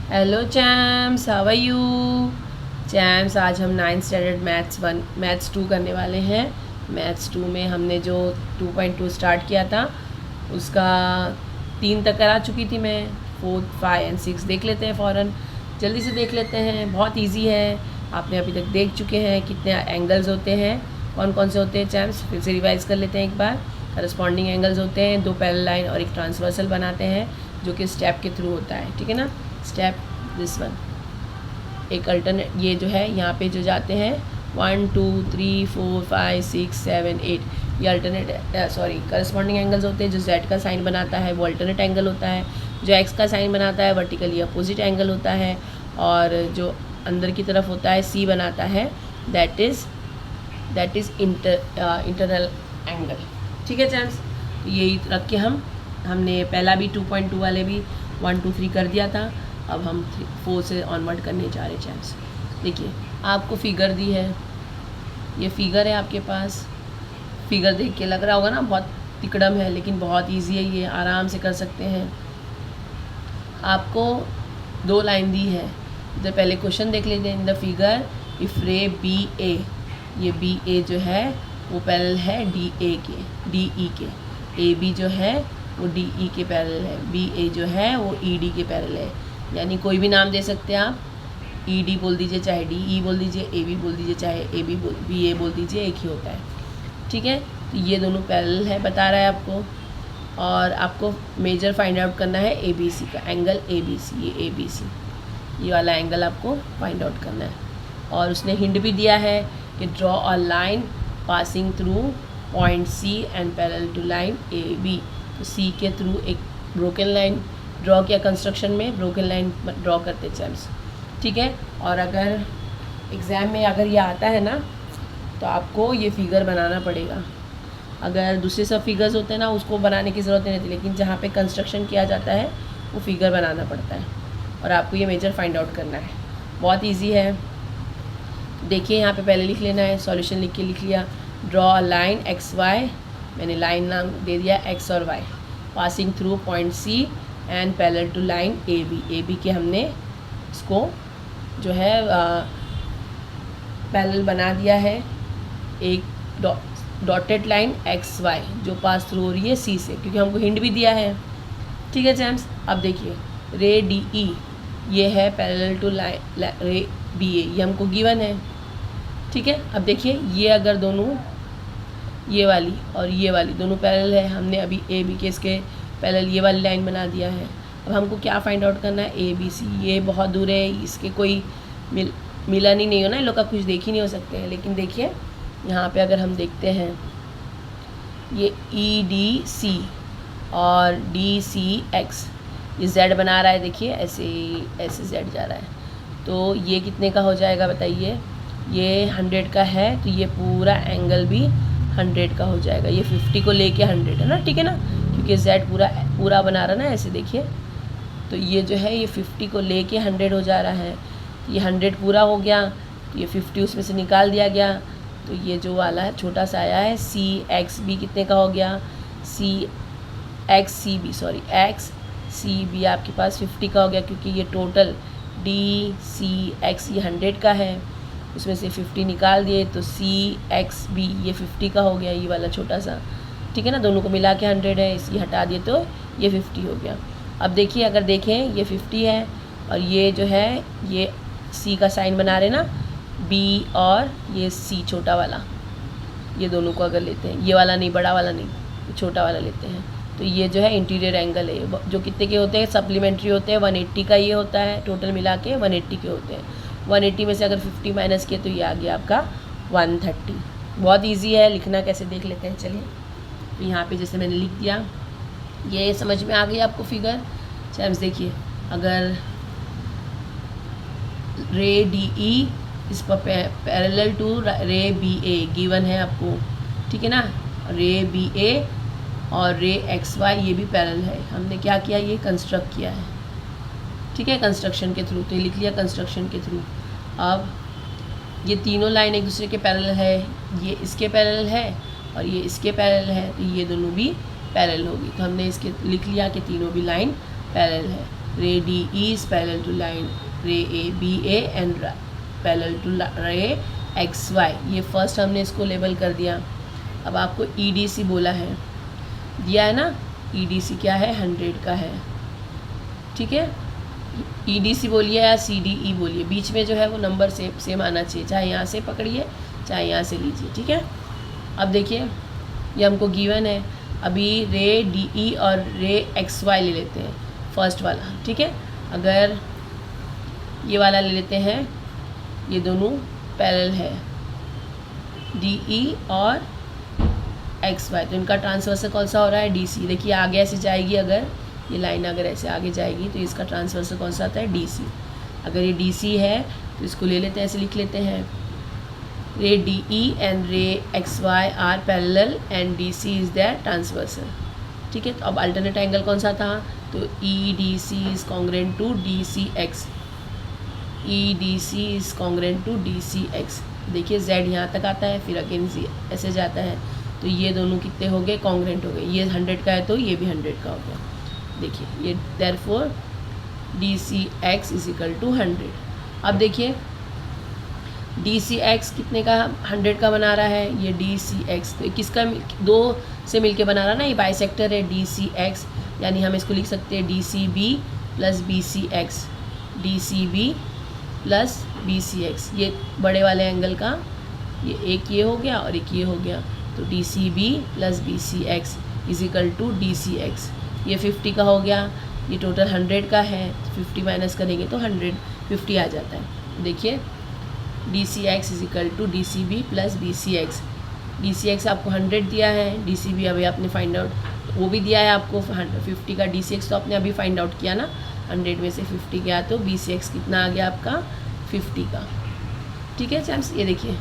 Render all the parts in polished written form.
Hello champs, how are you? Champs, आज हम 9th standard maths 2 करने वाले हैं। मैथ्स 2 में हमने जो 2.2 स्टार्ट किया था उसका 3 तक करा चुकी थी मैं। 4, 5 एंड 6 देख लेते हैं फ़ौरन, जल्दी से देख लेते हैं। बहुत इजी है, आपने अभी तक देख चुके हैं। कितने एंगल्स होते हैं, कौन कौन से होते हैं चैम्स, फिर से रिवाइज कर लेते हैं एक बार। करस्पॉन्डिंग एंगल्स होते हैं, 2 पैरेलल लाइन और एक ट्रांसवर्सल बनाते हैं, जो कि स्टेप के थ्रू होता है, ठीक है ना। स्टेप दिस वन, एक अल्टरनेट, ये जो है यहाँ पे जो जाते हैं 1 2 3 4 5 6 7 8, ये अल्टरनेट करस्पॉन्डिंग एंगल्स होते हैं। जो जेड का साइन बनाता है वो अल्टरनेट एंगल होता है, जो एक्स का साइन बनाता है वर्टिकली अपोजिट एंगल होता है, और जो अंदर की तरफ होता है सी बनाता है दैट इज़ इंटरनल एंगल, ठीक है चैम्स। तो यही रख के हमने पहला भी 2.2 वाले भी 1 2 3 कर दिया था। अब हम 4 से ऑनवर्ड करने जा रहे चैम्स। देखिए, आपको फिगर दी है, ये फिगर है आपके पास। फिगर देख के लग रहा होगा ना बहुत तिकड़म है, लेकिन बहुत इजी है, ये आराम से कर सकते हैं। आपको 2 लाइन दी है, इधर पहले क्वेश्चन देख लेते हैं। इन द फिगर इफ रे बी ए, ये बी ए जो है वो पैरेलल है डी ई के। ए बी जो है वो डी ई के पैरेलल है, बी ए जो है वो ई डी के पैरेलल है। यानी कोई भी नाम दे सकते हैं आप, ई डी बोल दीजिए, चाहे डी ई बोल दीजिए, ए बी बोल दीजिए, चाहे बी ए बोल दीजिए, एक ही होता है, ठीक है। तो ये दोनों पैरेलल है बता रहा है आपको, और आपको मेजर फाइंड आउट करना है ए बी सी का एंगल, ए बी सी, ये ए बी सी, ये वाला एंगल आपको फाइंड आउट करना है। और उसने हिंट भी दिया है कि draw a line passing through point C and parallel to line A B. तो सी के थ्रू एक ब्रोकन लाइन ड्रॉ किया, कंस्ट्रक्शन में ब्रोकन लाइन ड्रॉ करते चैम्स, ठीक है। और अगर एग्ज़ाम में अगर ये आता है ना तो आपको ये फिगर बनाना पड़ेगा। अगर दूसरे सब फिगर्स होते हैं ना उसको बनाने की ज़रूरत नहीं रहती, लेकिन जहाँ पे कंस्ट्रक्शन किया जाता है वो फिगर बनाना पड़ता है, और आपको ये मेजर फाइंड आउट करना है। बहुत ईजी है, देखिए यहाँ पे पहले लिख लेना है, सॉल्यूशन लिख लिया। Draw a line X Y, मैंने लाइन नाम दे दिया एक्स और Y, passing through point C and parallel to line A B के हमने इसको जो है पैरेलल बना दिया है। एक डॉटेड लाइन एक्स वाई जो पास थ्रू हो रही है सी से, क्योंकि हमको हिंट भी दिया है, ठीक है जैम्स। अब देखिए रे डी ई ये है पैरेलल टू लाइन रे बी ए, ये हमको गिवन है, ठीक है। अब देखिए ये अगर दोनों, ये वाली और ये वाली दोनों पैरेलल है, हमने अभी ए बी के इसके पैरेलल ये वाली लाइन बना दिया है। अब हमको क्या फाइंड आउट करना है, ए बी सी। ये बहुत दूर है, इसके कोई मिलन ही नहीं हो ना, इन लोग का कुछ देख ही नहीं हो सकते हैं। लेकिन देखिए यहाँ पे अगर हम देखते हैं ये ई डी सी और डी सी एक्स, ये जेड बना रहा है, देखिए ऐसे जेड जा रहा है। तो ये कितने का हो जाएगा बताइए, ये 100 का है, तो ये पूरा एंगल भी 100 का हो जाएगा। ये 50 को लेके 100 है ना, ठीक है ना, क्योंकि जेड पूरा बना रहा है ना ऐसे, देखिए। तो ये जो है ये 50 को लेके 100 हो जा रहा है। ये 100 पूरा हो गया, तो ये 50 उसमें से निकाल दिया गया, तो ये जो वाला है छोटा सा आया है सी एक्स बी कितने का हो गया, एक्स सी बी आपके पास 50 का हो गया, क्योंकि ये टोटल डी सी एक्स ये 100 का है, उसमें से 50 निकाल दिए तो सी एक्स बी ये 50 का हो गया, ये वाला छोटा सा, ठीक है ना। दोनों को मिला के 100 है, इसी हटा दिए तो ये 50 हो गया। अब देखिए अगर देखें ये 50 है, और ये जो है ये सी का साइन बना रहे ना, बी और ये सी छोटा वाला, ये दोनों को अगर लेते हैं, ये वाला नहीं, बड़ा वाला नहीं, छोटा वाला लेते हैं, तो ये जो है इंटीरियर एंगल है, जो कितने के होते हैं, सप्लीमेंट्री होते हैं, 180 का ये होता है, टोटल मिला के 180 के होते हैं। 180 में से अगर 50 माइनस किए तो ये आ गया आपका 130। बहुत ईजी है, लिखना कैसे देख लेते हैं, चलिए। तो यहाँ पे जैसे मैंने लिख दिया, ये समझ में आ गई आपको फिगर। चैम्स देखिए, अगर रे डी ई इस पर parallel to ray B A given है आपको, ठीक है ना। रे बी ए और रे एक्स वाई ये भी पैरेलल है, हमने क्या किया, ये कंस्ट्रक्ट किया है, ठीक है, कंस्ट्रक्शन के थ्रू, तो ये लिख लिया कंस्ट्रक्शन के थ्रू। अब ये तीनों लाइन एक दूसरे के पैरेलल है, ये इसके पैरेलल है और ये इसके पैरेलल है, तो ये दोनों भी पैरेलल होगी, तो हमने इसके लिख लिया कि तीनों भी लाइन पैरेलल है। Ray D E is parallel to line ray A B A and parallel to ray X Y. ये फर्स्ट हमने इसको लेबल कर दिया। अब आपको ई डी सी बोला है, दिया है ना, ई डी सी क्या है, 100 का है, ठीक है। ई डी सी बोलिए या सी डी ई बोलिए, बीच में जो है वो नंबर सेम आना चाहिए, चाहे यहाँ से पकड़िए चाहे यहाँ से लीजिए, ठीक है। अब देखिए ये हमको गिवन है, अभी रे डी ई और रे एक्स वाई ले लेते हैं, फर्स्ट वाला, ठीक है। अगर ये वाला ले लेते हैं, ये दोनों पैरेलल है, डी ई और एक्स वाई, तो इनका ट्रांसवर्सल कौन सा हो रहा है, डी सी। देखिए आगे ऐसे जाएगी, अगर ये लाइन अगर ऐसे आगे जाएगी तो इसका ट्रांसवर्सल कौन सा आता है, डी सी। अगर ये डी सी है तो इसको ले लेते हैं, ऐसे लिख लेते हैं, ray D E and ray X Y are parallel and D C is their transversal, ठीक है। तो अब अल्टरनेट एंगल कौन सा था, तो E D C is congruent to D C X, E D C is congruent to D C X. देखिए Z यहाँ तक आता है, फिर अगेन ऐसे जाता है, तो ये दोनों कितने हो गए, कॉन्ग्रेंट हो गए। ये 100 का है तो ये भी 100 का हो गया। देखिए ये therefore D C X is equal to 100। अब देखिए डी सी एक्स कितने का, 100 का बना रहा है ये डी सी एक्स, तो किसका, दो से मिलके बना रहा ना, ये बाइसेक्टर है डी सी एक्स, यानी हम इसको लिख सकते हैं D C B plus B C X, D C B plus B C X. ये बड़े वाले एंगल का ये एक ये हो गया और एक ये हो गया, तो D C B plus B C X is equal to D C X. ये 50 का हो गया, ये टोटल 100 का है, 50 माइनस करेंगे तो 150 आ जाता है। देखिए D C X is equal to D C B plus B C X. D C X आपको 100 दिया है, डी सी बी अभी आपने फाइंड आउट, वो भी दिया है आपको 50 का, डी सी एक्स तो आपने अभी फाइंड आउट किया ना, 100 में से 50 गया तो बी सी एक्स कितना आ गया आपका, 50 का, ठीक है चैम्स। ये देखिए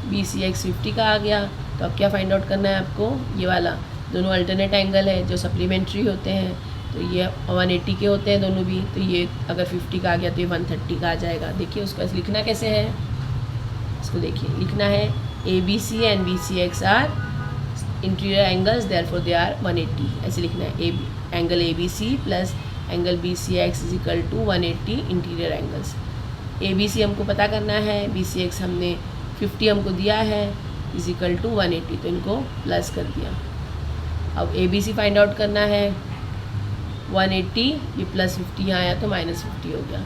बी सी एक्स 50 का आ गया, तो अब क्या फाइंड आउट करना है आपको, ये वाला, दोनों अल्टरनेट एंगल है जो सप्लीमेंट्री होते हैं, तो ये 180 के होते हैं दोनों भी, तो ये अगर 50 का आ गया तो ये 130 का आ जाएगा। देखिए उसको ऐसे लिखना कैसे है, इसको देखिए लिखना है A B C and B C X are interior angles therefore they are 180, ऐसे लिखना है, angle A B C plus angle B C X is equal to 180 interior angles. A B C हमको पता करना है, बी सी एक्स हमने 50 हमको दिया है, इज इक्वल टू 180, तो इनको प्लस कर दिया। अब A B C find out करना है, 180 ये प्लस 50 यहाँ आया तो माइनस 50 हो गया,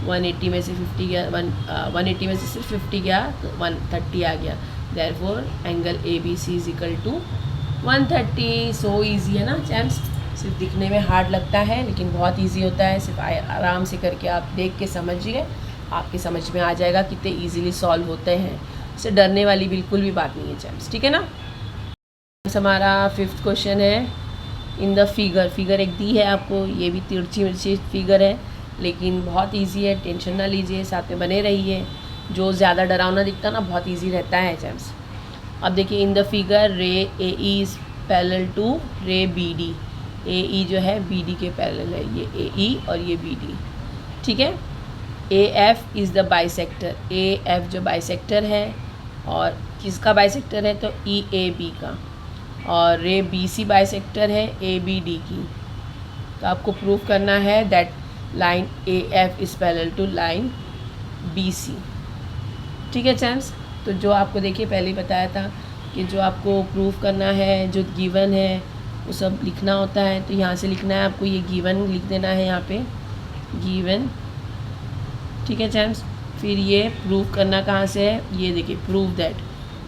180 में से 50 गया, 180 में से सिर्फ 50 गया तो 130 आ गया, therefore angle A B C is equal to 130। So easy है ना चैम्स, सिर्फ दिखने में हार्ड लगता है लेकिन बहुत ईजी होता है, सिर्फ आराम से करके आप देख के समझिए, आपके समझ में आ जाएगा कितने ईजीली सॉल्व होते हैं, इससे डरने वाली बिल्कुल भी बात नहीं है चैम्स, ठीक है ना। हमारा 5th क्वेश्चन है, इन द फिगर एक दी है आपको, ये भी तिरछी मिर्ची फिगर है लेकिन बहुत इजी है, टेंशन ना लीजिए, साथ में बने रहिए, जो ज़्यादा डरावना दिखता ना बहुत इजी रहता है चैम्स। अब देखिए इन द फिगर रे ए E is parallel to ray B D, ए ई जो है बी डी के पैरेलल है, ये ए ई और ये बी डी, ठीक है। ए F is the bisector, A F जो बाइसेक्टर है, और किसका बाइसेक्टर है तो ई ए बी का, और रे बी सी बाइसेक्टर है ए बी डी की। तो आपको प्रूव करना है that line A F is parallel to line B C, ठीक है चैम्स। तो जो आपको देखिए पहले ही बताया था कि जो आपको प्रूव करना है, जो गिवन है वो सब लिखना होता है, तो यहाँ से लिखना है आपको, ये गिवन लिख देना है यहाँ पे, गिवन, ठीक है चैम्स। फिर ये प्रूव करना कहाँ से है, ये देखिए प्रूव दैट,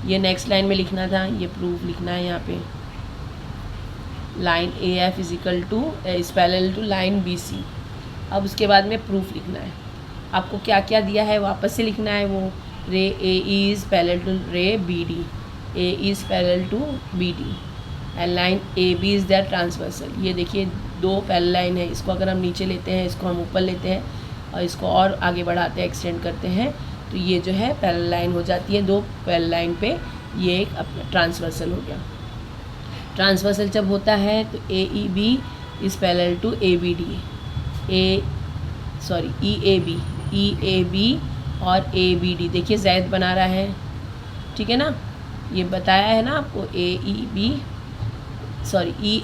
ये नेक्स्ट लाइन में लिखना था, ये प्रूफ लिखना है यहाँ पे, line A F is equal to is parallel to line B C. अब उसके बाद में प्रूफ लिखना है, आपको क्या क्या दिया है वापस से लिखना है, वो ray A is parallel to ray B D, A is parallel to B D and line A B is their transversal. ये देखिए दो पैरेलल लाइन है, इसको अगर हम नीचे लेते हैं, इसको हम ऊपर लेते हैं और इसको और आगे बढ़ाते हैं, एक्सटेंड करते हैं, तो ये जो है पैरेलल लाइन हो जाती है, दो पैरेलल लाइन पे ये एक अपना ट्रांसवर्सल हो गया। ट्रांसवर्सल जब होता है तो A E B is parallel to A B D, E A B और ए बी डी, देखिए जैद बना रहा है, ठीक है ना, ये बताया है ना आपको, ई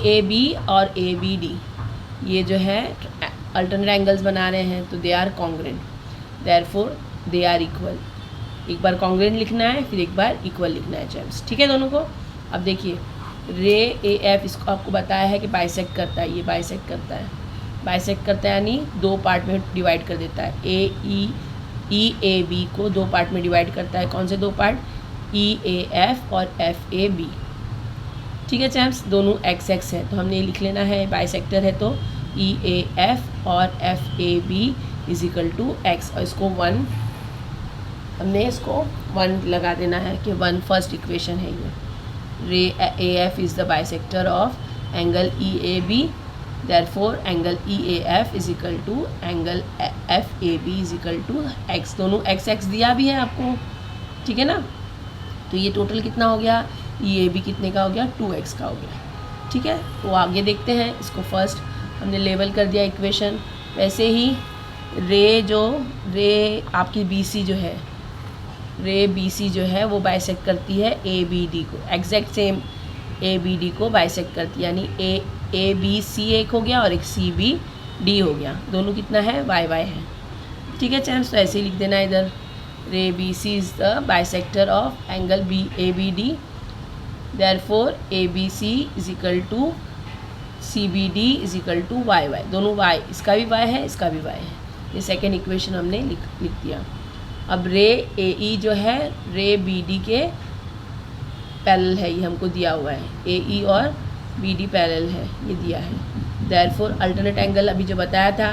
ए बी और ए बी डी, ये जो है अल्टरनेट एंगल्स बना रहे हैं तो they are congruent, therefore they are equal. एक बार कॉन्ग्रेंट लिखना है, फिर एक बार इक्वल लिखना है चैम्प्स, ठीक है दोनों को। अब देखिए रे ए एफ, इसको आपको बताया है कि बाइसेक्ट करता है, ये बाइसेक्ट करता है, बाइसेक्ट करता है यानी दो पार्ट में डिवाइड कर देता है। ई ए बी को दो पार्ट में डिवाइड करता है। कौन से दो पार्ट? ई ए एफ और एफ ए बी, ठीक है चैम्प्स। दोनों एक्स एक्स है तो हमने ये लिख लेना है, बाइसेक्टर है तो ई ए एफ और F A B is equal to X, और इसको 1, हमने इसको 1 लगा देना है कि 1 फर्स्ट इक्वेशन है ये। Ray A F is the bisector of angle E A B, therefore angle E A F is equal to angle F A B is equal to X. दोनों एक्स एक्स दिया भी है आपको, ठीक है ना। तो ये टोटल कितना हो गया? ई ए बी कितने का हो गया? 2x का हो गया, ठीक है। तो आगे देखते हैं, इसको फर्स्ट हमने लेबल कर दिया इक्वेशन। वैसे ही रे आपकी बी सी जो है, रे बी सी जो है वो बाइसेक्ट करती है ए बी डी को, exact same A B D को बाइसेक्ट करती है, यानी ए बी सी एक हो गया और एक सी बी डी हो गया। दोनों कितना है? वाई वाई है, ठीक है चैम्प्स। तो ऐसे ही लिख देना है इधर, ray B C is the bisector of angle B A B D, therefore A B C is equal to C B D is equal to Y Y. दोनों वाई, इसका भी वाई है, इसका भी वाई है। ये सेकेंड इक्वेशन हमने लिख दिया। अब रे ए ई जो है रे बी डी के पैरेलल है, ये हमको दिया हुआ है, ए ई और बी डी पैरेलल है, ये दिया है। देयरफॉर अल्टरनेट एंगल अभी जो बताया था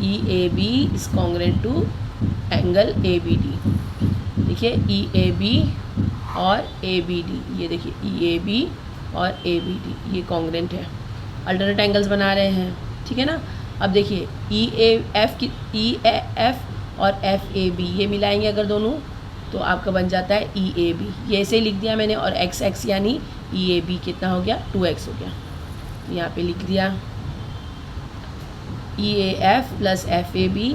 E A B is congruent to angle A B D. देखिए ई ए बी और ए बी डी, ये देखिए ई ए बी और ए बी डी, ये कॉन्ग्रेंट है। अल्टरनेट एंगल्स बना रहे हैं, ठीक है ना। अब देखिए ई ए एफ और एफ ए बी ये मिलाएंगे अगर दोनों, तो आपका बन जाता है ई ए बी। ये ऐसे ही लिख दिया मैंने, और एक्स एक्स यानी ई ए बी कितना हो गया? 2x हो गया। यहाँ पे लिख दिया E A F plus F A B,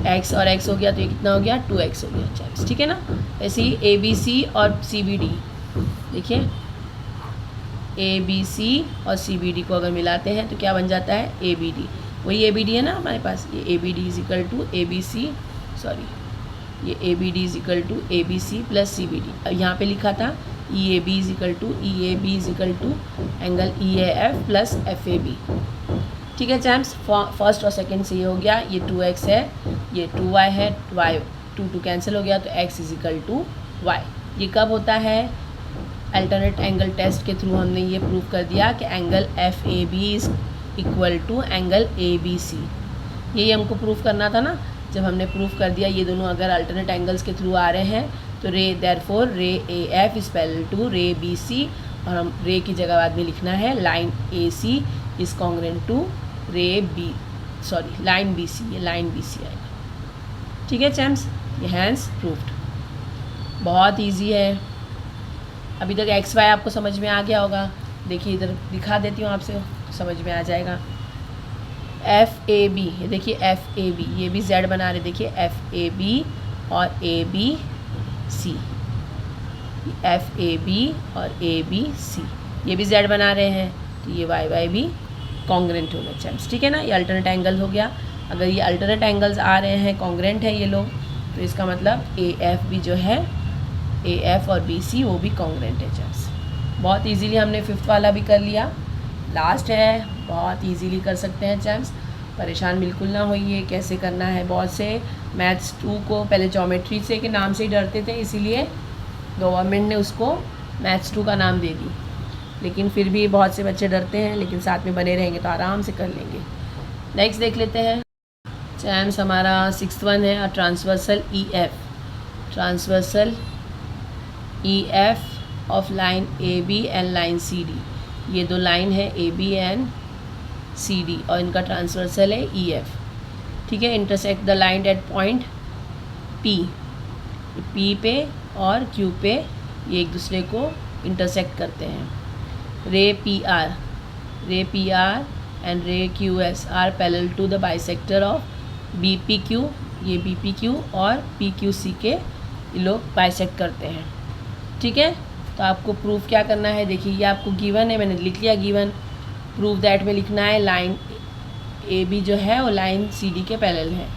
X और एक्स हो गया तो ये कितना हो गया? 2x हो गया चैप्स, ठीक है ना। ऐसे ही ए बी सी और सी बी डी, देखिए ए बी सी और सी बी डी को अगर मिलाते हैं तो क्या बन जाता है? A B D. वही ए बी डी है ना हमारे पास, ये A B D is equal to A B C, sorry ये A B D is equal to A B C plus C B D. अब यहाँ पे लिखा था E A B is equal to angle E A F plus F A B, ठीक है champs. First और second से ये हो गया, ये 2x है, ये 2y है, y 2 कैंसिल हो गया तो x is equal to y। ये कब होता है? अल्टरनेट एंगल टेस्ट के थ्रू हमने ये प्रूव कर दिया कि angle F A B is equal to angle A B C. यही हमको प्रूफ करना था ना। जब हमने प्रूफ कर दिया ये दोनों अगर अल्टरनेट एंगल्स के थ्रू आ रहे हैं तो therefore ray A F is parallel to ray B C, और हम रे की जगह बाद में लिखना है line A C is congruent to line B C, ये लाइन बी सी आएगा, ठीक है चैम्प्स। ये हैंस प्रूफ्ड, बहुत ईजी है। अभी तक एक्स वाई आपको समझ में आ गया होगा। देखिए इधर दिखा देती हूँ आपसे, समझ में आ जाएगा। एफ ए बी, ये देखिए एफ ए बी, ये भी जेड बना रहे, देखिए एफ ए बी और A B C, F A B और ए बी सी, ये भी जेड बना रहे हैं तो ये वाई वाई भी कॉन्ग्रेंट होगा चैम्प्स, ठीक है ना। ये अल्टरनेट एंगल हो गया। अगर ये अल्टरनेट एंगल्स आ रहे हैं, कॉन्ग्रेंट है ये लोग, तो इसका मतलब ए एफ भी जो है, ए एफ और बी सी वो भी कॉन्ग्रेंट है चैम्प्स। बहुत इजीली हमने फिफ्थ वाला भी कर लिया। लास्ट है, बहुत इजीली कर सकते हैं चैम्प्स, परेशान बिल्कुल ना होइए कैसे करना है। बहुत से मैथ्स 2 को पहले ज्योमेट्री से के नाम से ही डरते थे, इसीलिए गवर्नमेंट ने उसको मैथ्स 2 का नाम दे दी, लेकिन फिर भी बहुत से बच्चे डरते हैं, लेकिन साथ में बने रहेंगे तो आराम से कर लेंगे। नेक्स्ट देख लेते हैं चैम्प्स, हमारा 6th वन है transversal E F. Transversal E F of line A B and line C D, ये दो लाइन है A B and C D और इनका ट्रांसवर्सल है ई एफ, ठीक है। Intersect the line at point P पे और क्यू पे, ये एक दूसरे को इंटरसेक्ट करते हैं। Ray P R and ray Q S are parallel to the bisector of B P Q, ये बी पी क्यू और पी क्यू सी के ये लोग बाइसेक्ट करते हैं, ठीक है। तो आपको प्रूफ क्या करना है, देखिए ये आपको गिवन है, मैंने लिख लिया गिवन। प्रूफ दैट में लिखना है लाइन ए बी जो है वो लाइन सी डी के पैरेलल है,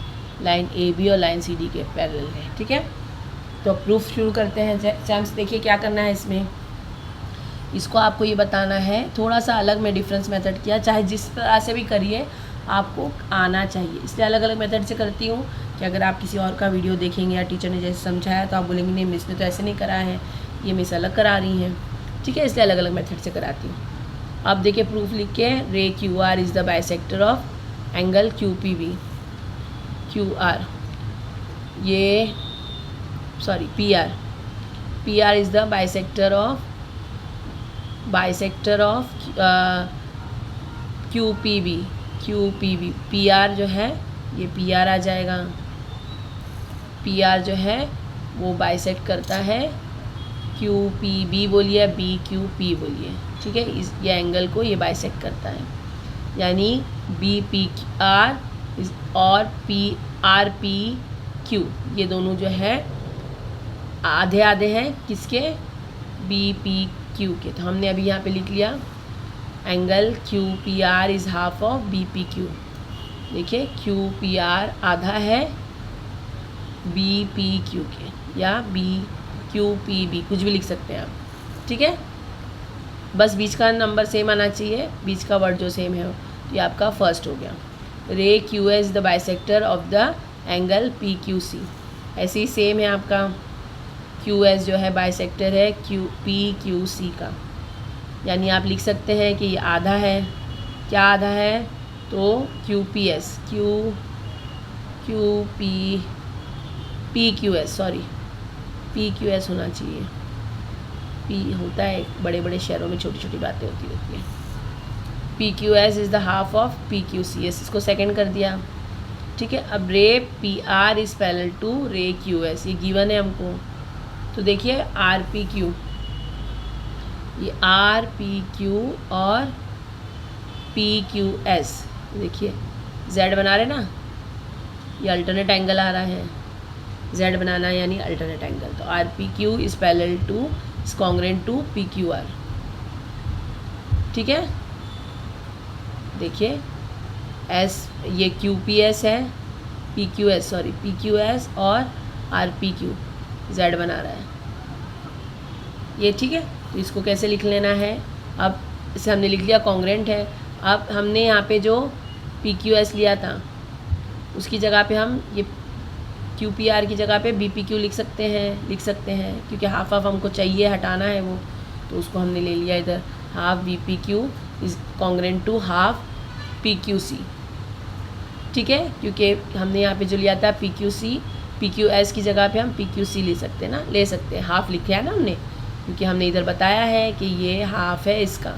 लाइन ए बी और लाइन सी डी के पैरेलल है। ठीक है, तो प्रूफ शुरू करते हैं। चैम्प्स देखिए क्या करना है इसमें, इसको आपको ये बताना है, थोड़ा सा अलग में डिफरेंस मेथड किया, चाहे जिस तरह से भी करिए आपको आना चाहिए, इसलिए अलग अलग मेथड से करती हूँ कि अगर आप किसी और का वीडियो देखेंगे या टीचर ने जैसे समझाया तो आप बोलेंगे नहीं मिस ने तो ऐसे नहीं करा है, ये मिस अलग करा रही हैं। ठीक है, इसलिए अलग अलग मेथड से कराती हूँ। अब देखिए प्रूफ लिख के, ray Q R is the bisector of angle Q P B, Q R ये sorry P R is the bisector of Q P B, P R जो है ये पी आर आ जाएगा, पी आर जो है वो बाइसेक्ट करता है क्यू पी बी बोलिए, बी क्यू पी बोलिए। ठीक है, इस ये एंगल को ये बाइसेक्ट करता है, यानी बी पी आर और पी आर पी क्यू ये दोनों जो है आधे आधे हैं किसके, बी पी क्यू के। तो हमने अभी यहाँ पे लिख लिया angle Q P R is half of B P Q. देखिए क्यू पी आर आधा है बी पी क्यू के, या बी क्यू पी बी कुछ भी लिख सकते हैं आप। ठीक है, बस बीच का नंबर सेम आना चाहिए, बीच का वर्ड जो सेम है, तो ये आपका फर्स्ट हो गया। Ray Q S the bisector of the angle P Q C, ऐसे ही सेम है आपका, क्यू एस जो है बाइसेक्टर है क्यू पी क्यू सी का, यानी आप लिख सकते हैं कि ये आधा है, क्या आधा है, तो Q P S Q P Q S sorry P Q S होना चाहिए, पी होता है, बड़े बड़े शहरों में छोटी छोटी बातें होती रहती हैं। P Q S is the half of P Q C S, इसको सेकेंड कर दिया। ठीक है, अब ray P R is parallel to ray Q S, ये गिवन है हमको, तो देखिए आर पी क्यू, ये आर पी क्यू और पी क्यू एस, देखिए जेड बना रहे ना, ये अल्टरनेट एंगल आ रहा है, जेड बनाना है यानी अल्टरनेट एंगल, तो R P Q is parallel to is congruent to P Q R. ठीक है, देखिए एस ये क्यू पी एस है, पी क्यू एस और आर पी क्यू जेड बना रहा है ये। ठीक है, तो इसको कैसे लिख लेना है, अब इसे हमने लिख लिया कॉन्ग्रुएंट है। अब हमने यहाँ पे जो पी क्यू एस लिया था उसकी जगह पे हम ये क्यू पी आर की जगह पे बी पी क्यू लिख सकते हैं क्योंकि हाफ हाफ हमको चाहिए, हटाना है वो, तो उसको हमने ले लिया इधर, half B P Q is congruent to half P Q C. ठीक है, क्योंकि हमने यहाँ पे जो लिया था पी क्यू एस की जगह पे हम पी क्यू सी ले सकते हैं ना, ले सकते हैं, हाफ लिखा है ना हमने, क्योंकि हमने इधर बताया है कि ये हाफ है इसका,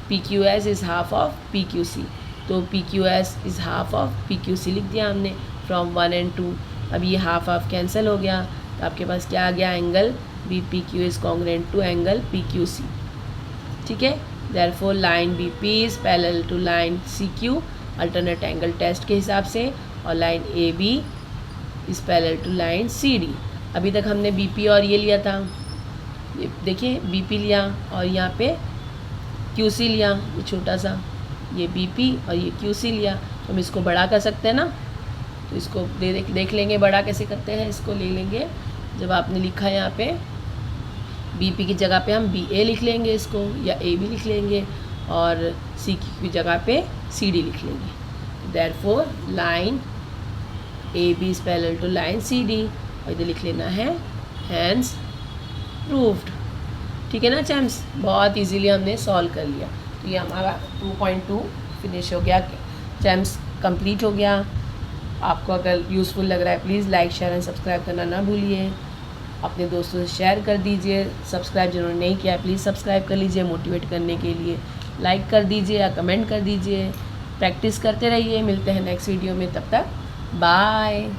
P Q S is half of P Q C, तो P Q S is half of P Q C लिख दिया हमने फ्रॉम 1 and 2। अब ये हाफ हाफ कैंसिल हो गया, तो आपके पास क्या आ गया, angle B P Q is congruent to angle P Q C. ठीक है, therefore line B P is parallel to line C Q alternate angle test के हिसाब से, और line A B is parallel to line C D. अभी तक हमने B P और ये लिया था, ये देखिए बी पी लिया और यहाँ पे क्यू सी लिया, ये छोटा सा, ये बी पी और ये क्यू सी लिया, तो हम इसको बड़ा कर सकते हैं ना, तो इसको देख लेंगे बड़ा कैसे करते हैं। इसको ले लेंगे, जब आपने लिखा है यहाँ पे बी पी की जगह पे हम बी ए लिख लेंगे इसको, या ए बी लिख लेंगे, और सी की जगह पे सी डी लिख लेंगे। Therefore line A B is parallel to line C D, और इधर लिख लेना है हैंस प्रूव्ड। ठीक है ना चैम्प्स, बहुत इजीली हमने सॉल्व कर लिया। तो ये हमारा 2.2 फिनिश हो गया, चैम्प्स कंप्लीट हो गया। आपको अगर यूज़फुल लग रहा है please like share and subscribe करना ना भूलिए, अपने दोस्तों से शेयर कर दीजिए, सब्सक्राइब जिन्होंने नहीं किया प्लीज़ सब्सक्राइब कर लीजिए मोटिवेट करने के लिए, लाइक कर दीजिए या कमेंट कर दीजिए, प्रैक्टिस करते रहिए। मिलते हैं नेक्स्ट वीडियो में, तब तक बाय।